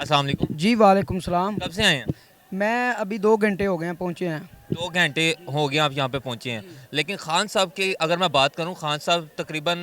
अस्सलाम वालेकुम। जी वालेकुम सलाम। कब से आए हैं? मैं अभी 2 घंटे हो गए हैं पहुँचे हैं। 2 घंटे हो गए आप यहाँ पे पहुँचे हैं। लेकिन खान साहब की अगर मैं बात करूँ, खान साहब तकरीबन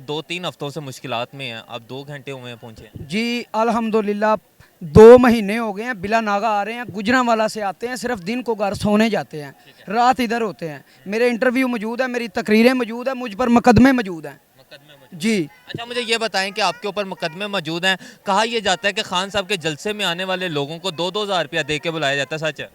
2-3 हफ्तों से मुश्किलात में हैं। आप 2 घंटे हुए हैं पहुँचे हैं। जी अल्हम्दुलिल्लाह 2 महीने हो गए हैं बिला नागा आ रहे हैं। गुजरांवाला से आते हैं, सिर्फ दिन को घर सोने जाते हैं, रात इधर होते हैं। मेरे इंटरव्यू मौजूद है, मेरी तकरीरें मौजूद है, मुझ पर मुकदमे मौजूद हैं। मुकदमे मौजूद जी अच्छा, मुझे ये बताएं कि आपके ऊपर मुकदमे मौजूद हैं। कहा यह जाता है कि खान साहब के जलसे में आने वाले लोगों को 2-2 हज़ार रुपया दे के बुलाया जाता है, सच है?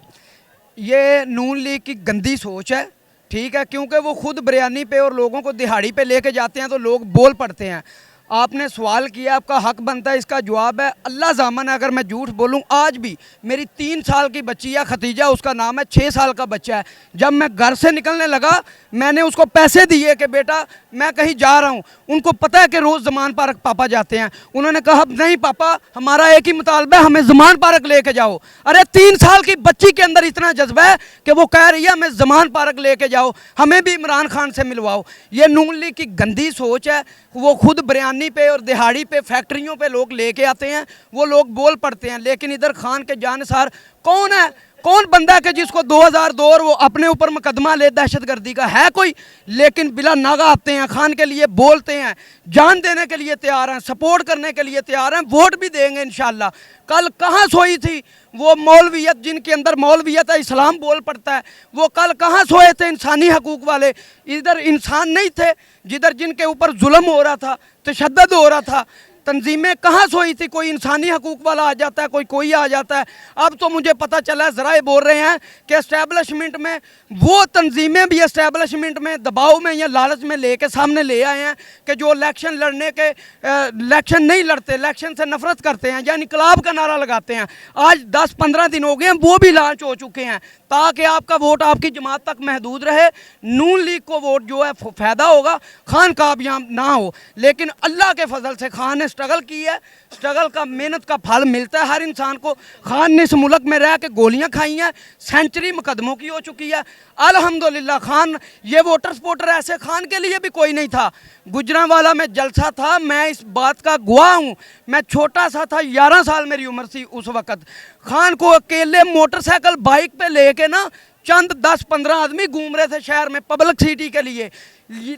ये नून लीग की गंदी सोच है, ठीक है, क्योंकि वो खुद बिरयानी पे और लोगों को दिहाड़ी पे लेके जाते हैं तो लोग बोल पड़ते हैं। आपने सवाल किया, आपका हक बनता है, इसका जवाब है अल्लाह ज़ामन है। अगर मैं झूठ बोलूं, आज भी मेरी 3 साल की बच्ची है खतीजा, उसका नाम है, 6 साल का बच्चा है। जब मैं घर से निकलने लगा, मैंने उसको पैसे दिए कि बेटा मैं कहीं जा रहा हूं। उनको पता है कि रोज़ ज़मान पार्क पापा जाते हैं। उन्होंने कहा नहीं पापा, हमारा एक ही मुतालबा है, हमें ज़मान पार्क लेके जाओ। अरे 3 साल की बच्ची के अंदर इतना जज्बा है कि वो कह रही है हमें ज़मान पार्क लेके जाओ, हमें भी इमरान खान से मिलवाओ। ये नून लीग की गंदी सोच है। वो खुद बिरयानी पे और दिहाड़ी पे फैक्ट्रियों पे लोग लेके आते हैं, वो लोग बोल पड़ते हैं। लेकिन इधर खान के जानसार कौन है, कौन बंदा है कि जिसको 2002 और वो अपने ऊपर मुकदमा ले दहशतगर्दी का, है कोई? लेकिन बिला नागा आते हैं, खान के लिए बोलते हैं, जान देने के लिए तैयार हैं, सपोर्ट करने के लिए तैयार हैं, वोट भी देंगे इंशाल्लाह। कल कहाँ सोई थी वो मौलवियत, जिनके अंदर मौलवियत है, इस्लाम बोल पड़ता है, वो कल कहाँ सोए थे इंसानी हकूक़ वाले? इधर इंसान नहीं थे, जिधर जिनके ऊपर जुल्म हो रहा था, तशद्दुद हो रहा था, तंजीमें कहाँ सोई थी? कोई इंसानी हकूक़ वाला आ जाता है, कोई आ जाता है। अब तो मुझे पता चला, ज़राए बोल रहे हैं कि एस्टेब्लिशमेंट में वो तंजीमें भी एस्टेब्लिशमेंट में दबाव में या लालच में लेके सामने ले आए हैं कि जो इलेक्शन लड़ने के इलेक्शन नहीं लड़ते, इलेक्शन से नफरत करते हैं या इनकलाब का नारा लगाते हैं। आज 10-15 दिन हो गए हैं, वो भी लांच हो चुके हैं ताकि आपका वोट आपकी जमात तक महदूद रहे। नून लीग को वोट जो है फ़ायदा होगा, खान कामयाब ना हो। लेकिन अल्लाह के फजल से खान ने स्ट्रगल की है, स्ट्रगल का मेहनत का फल मिलता है हर इंसान को। खान ने इस मुल्क में रह के गोलियां खाई हैं, सेंचुरी मुकदमों की हो चुकी है। अल्हम्दुलिल्लाह खान, ये वोटर सपोर्टर ऐसे खान के लिए भी कोई नहीं था। गुजरांवाला में जलसा था, मैं इस बात का गवाह हूँ। मैं छोटा सा था, 11 साल मेरी उम्र थी उस वक़्त। खान को अकेले मोटरसाइकिल बाइक पे लेके ना चंद 10-15 आदमी घूम रहे थे शहर में पब्लिक सिटी के लिए।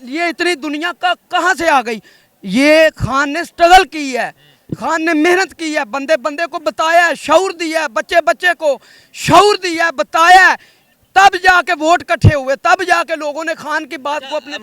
ये इतनी दुनिया का कहाँ से आ गई? ये खान ने स्ट्रगल की है, खान ने मेहनत की है, बंदे बंदे को बताया है, शऊर दिया है, बच्चे बच्चे को शऊर दिया है, बताया है, तब जाके वोट इकट्ठे हुए, तब जाके लोगों ने खान की बात को अपने